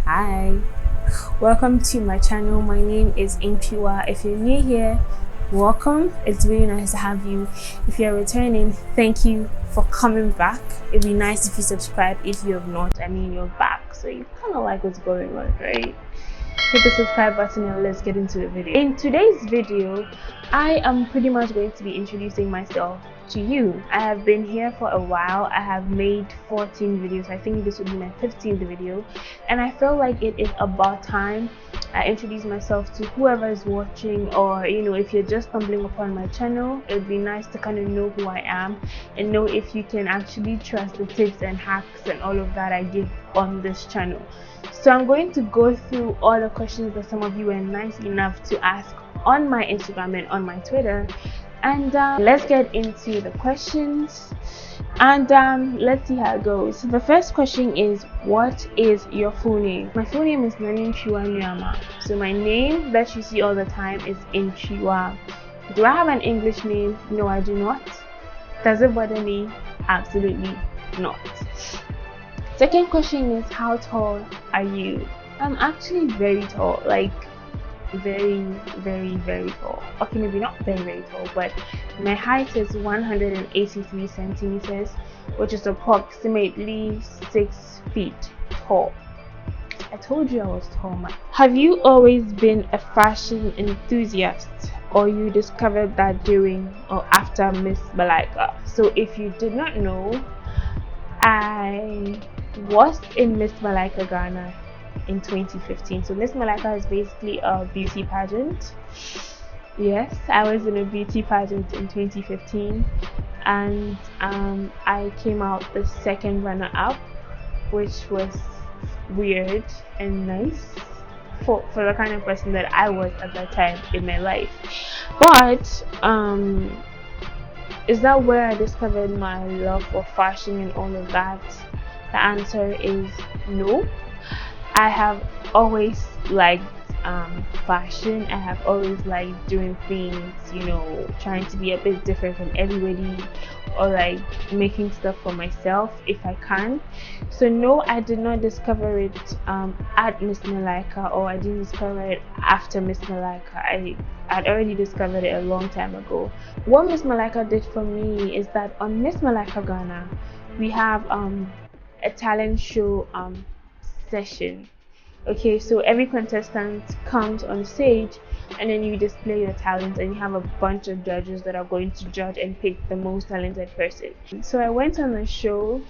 Hi, welcome to my channel. My name is Antwiwaa. If you're new here, welcome. It's really nice to have you. If you're returning, thank you for coming back. It'd be nice if you subscribe. If you have not, you're back, so you kind of like what's going on, right? Hit the subscribe button and let's get into the video. In today's video, I am pretty much going to be introducing myself to you. I have been here for a while. I have made 14 videos. I think this will be my 15th video, and I feel like it is about time I introduce myself to whoever is watching, or if you're just stumbling upon my channel, it would be nice to kind of know who I am and know if you can actually trust the tips and hacks and all of that I give on this channel. So I'm going to go through all the questions that some of you were nice enough to ask on my Instagram and on my Twitter, and let's get into the questions and let's see how it goes. So the first question is, what is your full name? My full name is Ghanaianyoutuber. So my name that you see all the time is Antwiwaa. Do I have an English name? No, I do not. Does it bother me? Absolutely not. Second question is, how tall are you? I'm actually very tall, like very tall. Okay, maybe not very tall, but my height is 183 centimeters, which is approximately 6 feet tall. I told you I was tall, man. Have you always been a fashion enthusiast, or you discovered that during or after Miss Malaika? So if you did not know, I was in Miss Malaika Ghana in 2015. So Miss Malaika is basically a beauty pageant. Yes, I was in a beauty pageant in 2015, and I came out the second runner-up, which was weird and nice for the kind of person that I was at that time in my life. But is that where I discovered my love for fashion and all of that? The answer is no. I have always liked fashion. I have always liked doing things, trying to be a bit different from everybody, or like making stuff for myself if I can. So no, I did not discover it at Miss Malaika, or I didn't discover it after Miss Malaika. I'd already discovered it a long time ago. What Miss Malaika did for me is that on Miss Malaika Ghana, we have a talent show session. Okay, so every contestant comes on stage and then you display your talent, and you have a bunch of judges that are going to judge and pick the most talented person. So I went on a show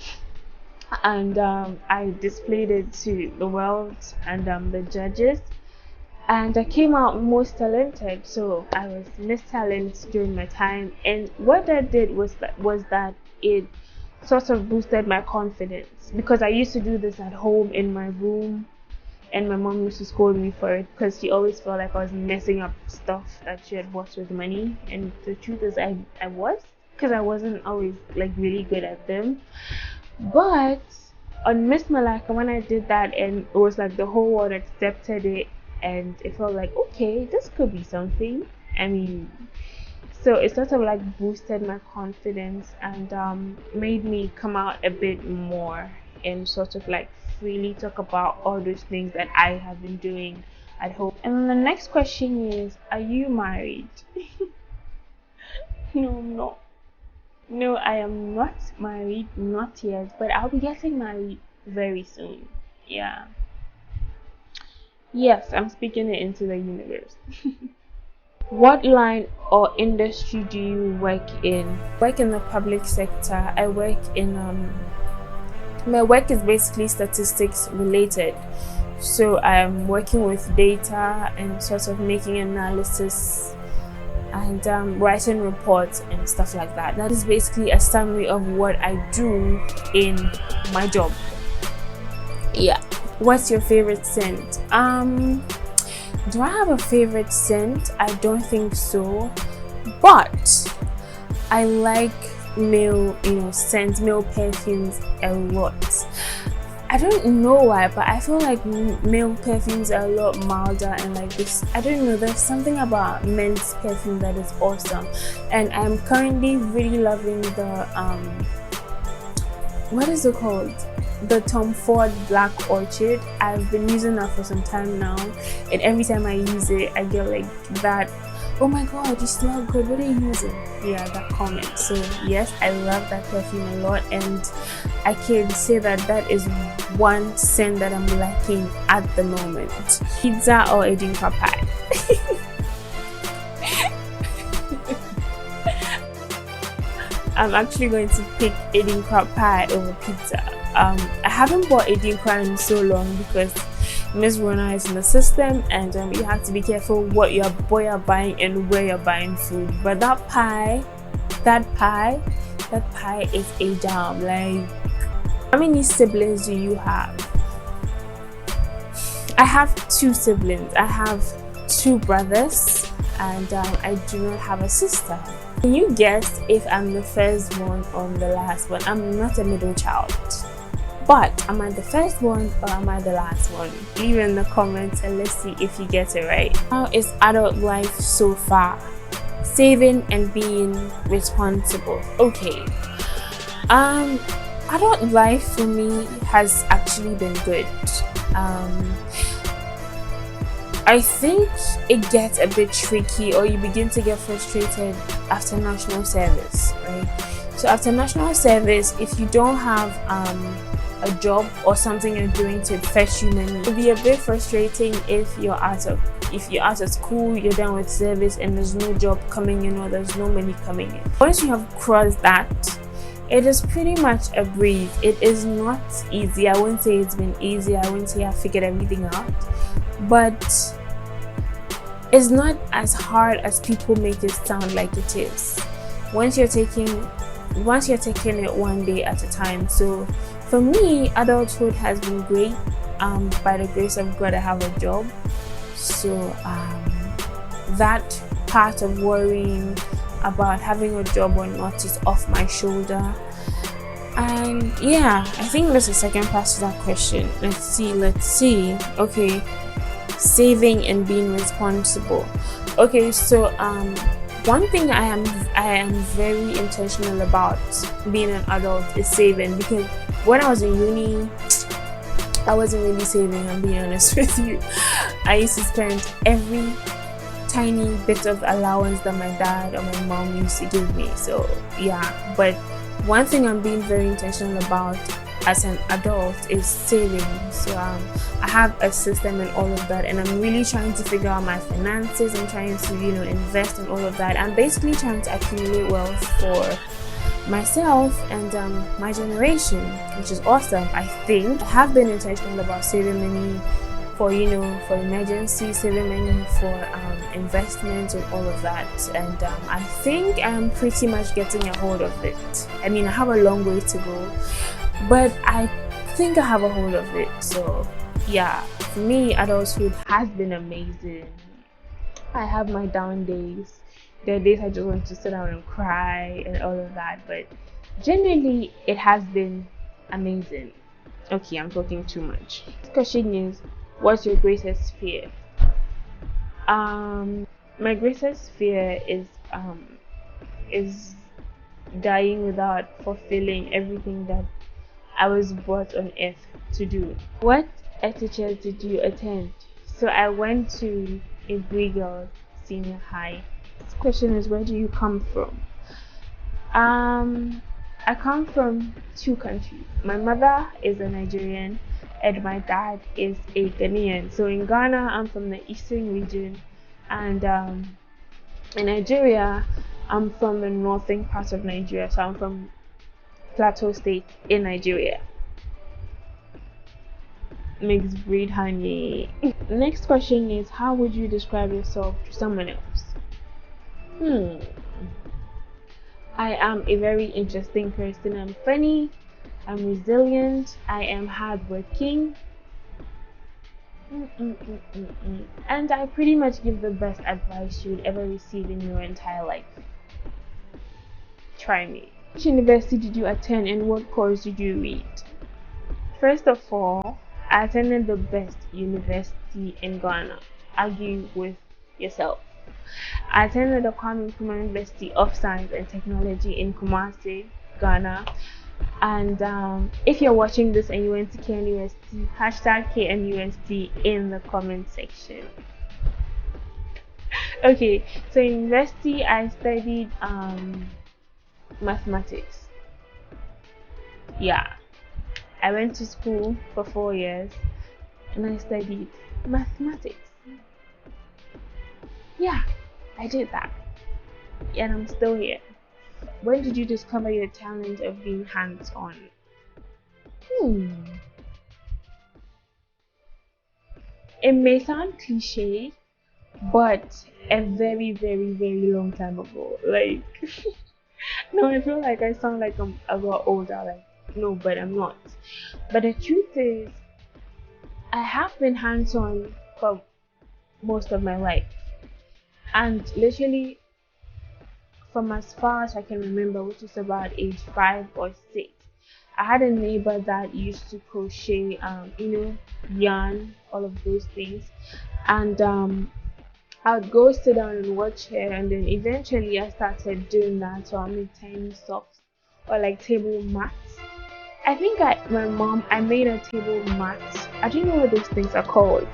and I displayed it to the world and the judges, and I came out most talented. So I was Miss Talent during my time, and what that did was that it sort of boosted my confidence, because I used to do this at home in my room, and my mom used to scold me for it because she always felt like I was messing up stuff that she had bought with money. And the truth is I was, because I wasn't always like really good at them. But on Miss Malaika, when I did that, and it was like the whole world accepted it, and it felt like, okay, this could be something. So it sort of like boosted my confidence and made me come out a bit more and sort of like freely talk about all those things that I have been doing at home. And then the next question is, are you married? No, I'm not. No, I am not married, not yet, but I'll be getting married very soon. Yeah. Yes, I'm speaking it into the universe. What line or industry do you work in? I work in the public sector. I work in my work is basically statistics related. So I'm working with data and sort of making analysis and writing reports and stuff like that. That is basically a summary of what I do in my job. Yeah. What's your favorite scent? Do I have a favorite scent? I don't think so, but I like male scents, male perfumes a lot. I don't know why, but I feel like male perfumes are a lot milder and like this. I don't know, there's something about men's perfume that is awesome. And I'm currently really loving the what is it called? the Tom Ford Black Orchid. I've been using that for some time now, and every time I use it I get like that, oh my god, you smell good, what are you using? Yeah, that comment. So yes, I love that perfume a lot, and I can say that that is one scent that I'm liking at the moment. Pizza or edinkwa pie? I'm actually going to pick edinkwa pie over pizza. I haven't bought edinkwa in so long because Miss Rona is in the system, and you have to be careful what you're buying and where you're buying food. But that pie is a jam. Like, how many siblings do you have? I have 2 siblings. I have 2 brothers, and I do not have a sister. Can you guess if I'm the first one or the last one? I'm not a middle child. But am I the first one or am I the last one? Leave in the comments and let's see if you get it right. How is adult life so far? Saving and being responsible. Okay. Adult life for me has actually been good. I think it gets a bit tricky, or you begin to get frustrated after national service, right? So after national service, if you don't have a job or something you're doing to fetch you money, it'll be a bit frustrating if you're out of school, you're done with service, and there's no job coming in or there's no money coming in. Once you have crossed that, it is pretty much a breeze. It is not easy. I wouldn't say it's been easy. I wouldn't say I figured everything out, but it's not as hard as people make it sound like it is. Once you're taking it one day at a time. So for me, adulthood has been great. By the grace of God, I have a job, so that part of worrying about having a job or not is off my shoulder. And yeah, I think there's a second part to that question. Let's see. Okay, saving and being responsible. Okay, so one thing I am very intentional about being an adult is saving, because when I was in uni, I wasn't really saving, I'm being honest with you. I used to spend every tiny bit of allowance that my dad or my mom used to give me. So yeah, but one thing I'm being very intentional about as an adult is saving. So I have a system and all of that, and I'm really trying to figure out my finances. I'm trying to invest in all of that. I'm basically trying to accumulate wealth for myself and my generation, which is awesome. I think I have been intentional about saving money for for emergency, saving money for investments and all of that, and I think I'm pretty much getting a hold of it. I mean, I have a long way to go, but I think I have a hold of it. So yeah, for me, adulthood has been amazing. I have my down days. There are days I just want to sit down and cry and all of that, but generally it has been amazing. Okay, I'm talking too much. This question is, what's your greatest fear? My greatest fear is dying without fulfilling everything that I was brought on earth to do. What teachers did you attend? So I went to a Girls Senior High. This question is, where do you come from? I come from 2 countries. My mother is a Nigerian and my dad is a Ghanaian. So in Ghana, I'm from the eastern region, and in Nigeria, I'm from the northern part of Nigeria. So I'm from Plateau State in Nigeria. Mixed breed honey. Next question is, how would you describe yourself to someone else? I am a very interesting person. I'm funny, I'm resilient, I am hardworking, and I pretty much give the best advice you would ever receive in your entire life. Try me. Which university did you attend and what course did you read? First of all, I attended the best university in Ghana. Argue with yourself. I attended the Kwame Nkrumah University of Science and Technology in Kumasi, Ghana. And if you're watching this and you went to KNUST, hashtag KNUST in the comment section. Okay, so in university I studied mathematics. Yeah, I went to school for 4 years and I studied mathematics. Yeah, I did that, and I'm still here. When did you discover your talent of being hands-on? It may sound cliche, but a very, very, very long time ago. Like, no, I feel like I sound like I'm a lot older. Like, no, but I'm not. But the truth is, I have been hands-on for most of my life, and literally from as far as I can remember, which is about age 5 or 6. I had a neighbor that used to crochet, yarn, all of those things, and I would go sit down and watch her, and then eventually I started doing that. So I made tiny socks or like table mats. I think I made a table mat. I don't know what those things are called.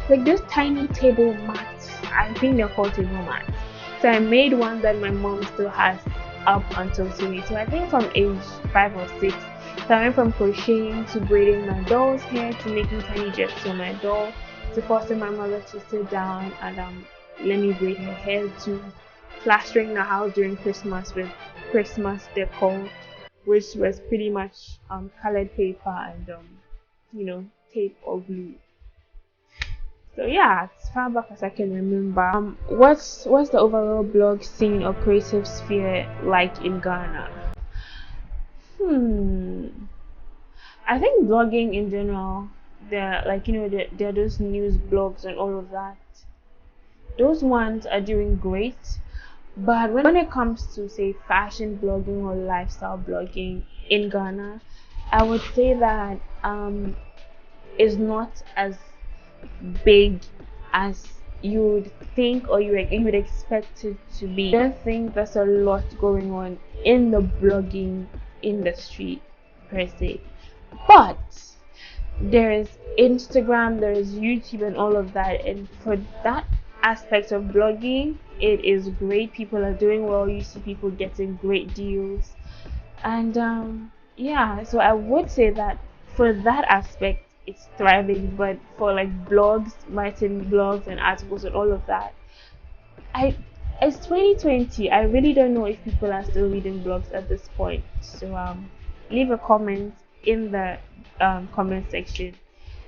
Like those tiny table mats. I think they're called table mats. So I made one that my mom still has up until today. So I think from age 5 or 6. So I went from crocheting to braiding my doll's hair to making tiny jets for my doll, to forcing my mother to sit down and let me braid her hair, to plastering the house during Christmas with Christmas decor, which was pretty much colored paper and tape or glue. So yeah, as far back as I can remember. What's the overall blog scene or creative sphere like in Ghana? I think blogging in general, there are those news blogs and all of that. Those ones are doing great, but when it comes to say fashion blogging or lifestyle blogging in Ghana, I would say that is not as big as you would think or you would expect it to be. I don't think there's a lot going on in the blogging industry per se, but there is Instagram, there is YouTube and all of that, and for that aspect of blogging, it is great. People are doing well. You see people getting great deals, and yeah, so I would say that for that aspect it's thriving. But for like blogs, writing blogs and articles and all of that, it's 2020. I really don't know if people are still reading blogs at this point. So leave a comment in the comment section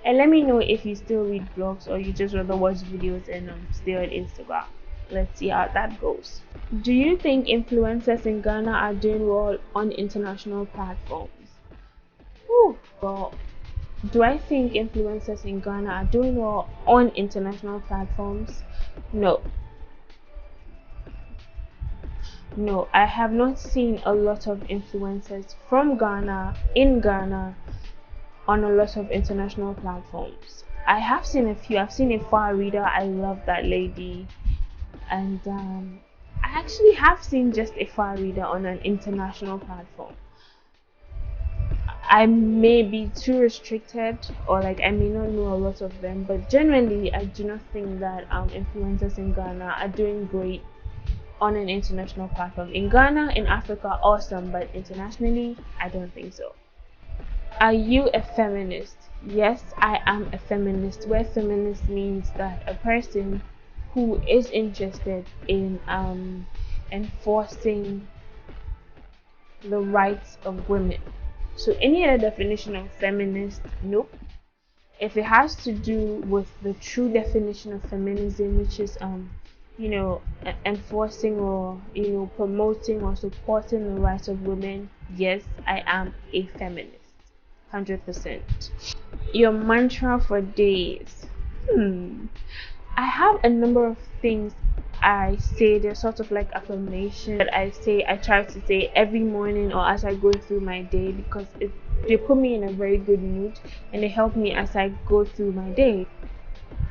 and let me know if you still read blogs or you just rather watch videos and stay on Instagram. Let's see how that goes. Do you think influencers in Ghana are doing well on international platforms? Well, do I think influencers in Ghana are doing well on international platforms? No, I have not seen a lot of influencers from Ghana in Ghana on a lot of international platforms. I have seen a few. I've seen a far reader. I love that lady. And I actually have seen just a far reader on an international platform. I may be too restricted, or like I may not know a lot of them, but generally I do not think that influencers in Ghana are doing great on an international platform. In Ghana, in Africa, awesome, but internationally, I don't think so. Are you a feminist? Yes, I am a feminist, where feminist means that a person who is interested in enforcing the rights of women. So any other definition of feminist, nope. If it has to do with the true definition of feminism, which is enforcing or promoting or supporting the rights of women, yes, I am a feminist, 100%. Your mantra for days. I have a number of things I say. They're sort of like affirmation that I try to say every morning or as I go through my day, because they put me in a very good mood and they help me as I go through my day.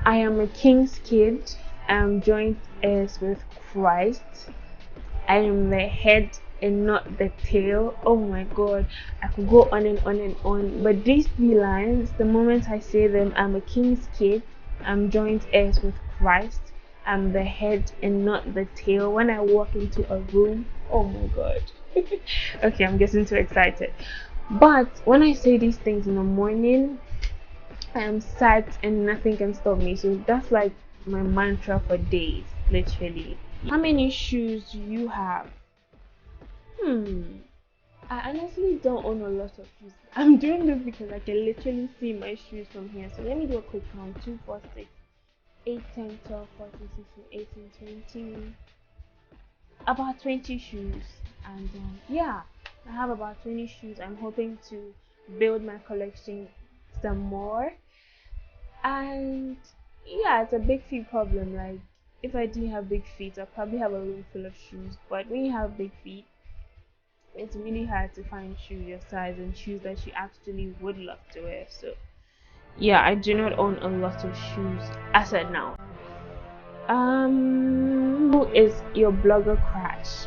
I am a king's kid. I am joint heirs with Christ. I am the head and not the tail. Oh my god, I could go on and on and on. But these three lines, the moment I say them, I'm a king's kid, I'm joint heirs with Christ, I'm the head and not the tail. When I walk into a room, oh my god. Okay, I'm getting too excited. But when I say these things in the morning, I am set and nothing can stop me. So that's like my mantra for days, literally. How many shoes do you have? I honestly don't own a lot of shoes. I'm doing this because I can literally see my shoes from here. So let me do a quick count. 2, 4, 6, 8, 10, 12, 14, 16, 18, 20. About 20 shoes. And yeah, I have about 20 shoes. I'm hoping to build my collection some more. And yeah, it's a big feet problem. Like, if I didn't have big feet, I'd probably have a room full of shoes. But when you have big feet, it's really hard to find shoes your size and shoes that you actually would love to wear. So yeah, I do not own a lot of shoes as of now. Who is your blogger crush?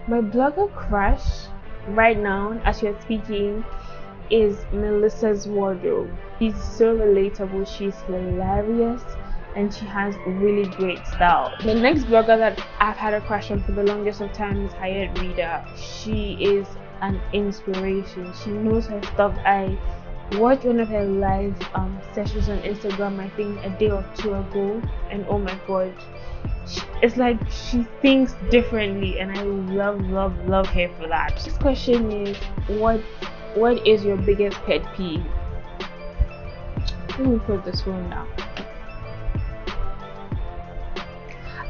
My blogger crush right now, as you're speaking, is Melissa's wardrobe. She's so relatable, she's hilarious, and she has really great style. The next blogger that I've had a crush on for the longest of time is Hayat Rida. She is an inspiration. She knows her stuff. I watched one of her live sessions on Instagram, I think a day or two ago, and oh my god, it's like she thinks differently, and I love her for that. This question is, what is your biggest pet peeve? Let me put this one down.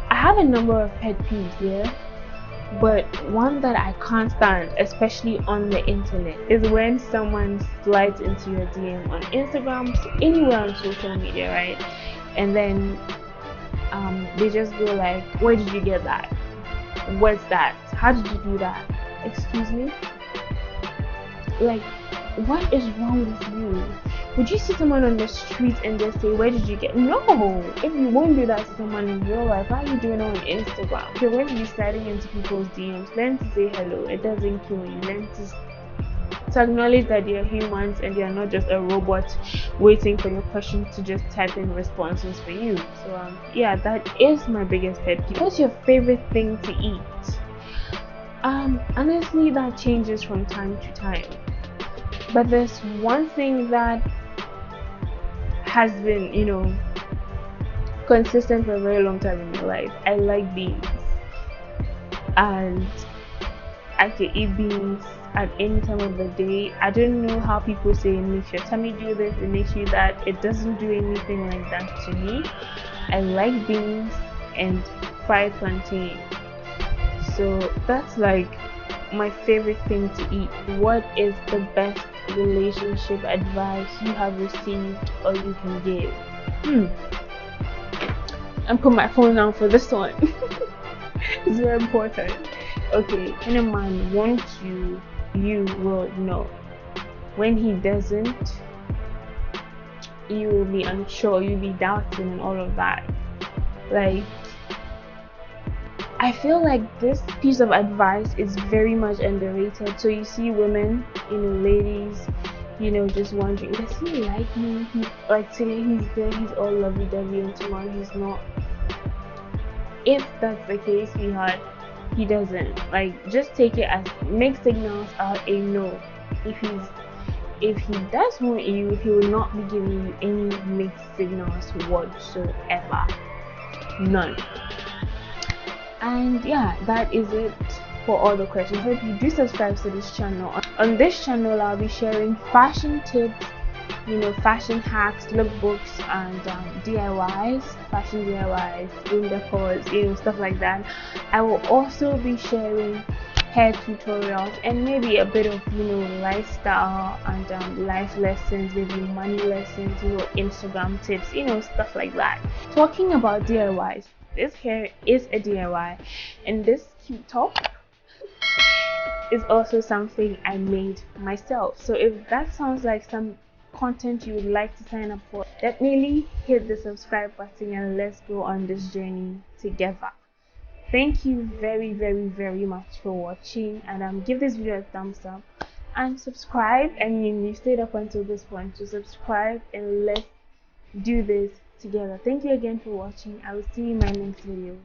I have a number of pet peeves here, but one that I can't stand, especially on the internet, is when someone slides into your DM on Instagram, so anywhere on social media, right? And then they just go like, where did you get that? What's that? How did you do that? Excuse me? Like, what is wrong with you? Would you see someone on the street and just say, where did you get? No! If you won't do that to someone in real life, why are you doing it on Instagram? If you're going to be sliding into people's DMs, learn to say hello. It doesn't kill you. Learn to acknowledge that they are humans and they are not just a robot waiting for your questions to just type in responses for you. So yeah, that is my biggest pet peeve. What's your favorite thing to eat? Honestly, that changes from time to time. But there's one thing that has been, consistent for a very long time in my life. I like beans, and I can eat beans at any time of the day. I don't know how people say it makes your tummy do this, it makes you that. It doesn't do anything like that to me. I like beans and fried plantain. So that's like my favorite thing to eat. What is the best relationship advice you have received or you can give? And put my phone down for this one. It's very important. Okay, when a man wants you, you will know. When he doesn't, you will be unsure, you'll be doubting and all of that. Like, I feel like this piece of advice is very much underrated. So you see women, ladies, just wondering, does he like me? Today he's there, he's all lovey-dovey, and tomorrow he's not. If that's the case, sweetheart, he doesn't. Like, just take it as mixed signals are a no. If he does want you, he will not be giving you any mixed signals whatsoever. None. And yeah, that is it for all the questions. Hope you do subscribe to this channel. On this channel, I'll be sharing fashion tips, fashion hacks, lookbooks, and DIYs, fashion DIYs, room decors, stuff like that. I will also be sharing hair tutorials and maybe a bit of lifestyle and life lessons, maybe money lessons, Instagram tips, stuff like that. Talking about DIYs, this hair is a DIY, and this cute top is also something I made myself. So if that sounds like some content you would like to sign up for, definitely hit the subscribe button and let's go on this journey together. Thank you very much for watching, and give this video a thumbs up and subscribe. I mean, you stayed up until this point, so subscribe and let's do this together. Thank you again for watching. I will see you in my next video.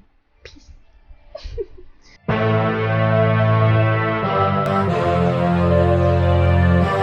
Peace.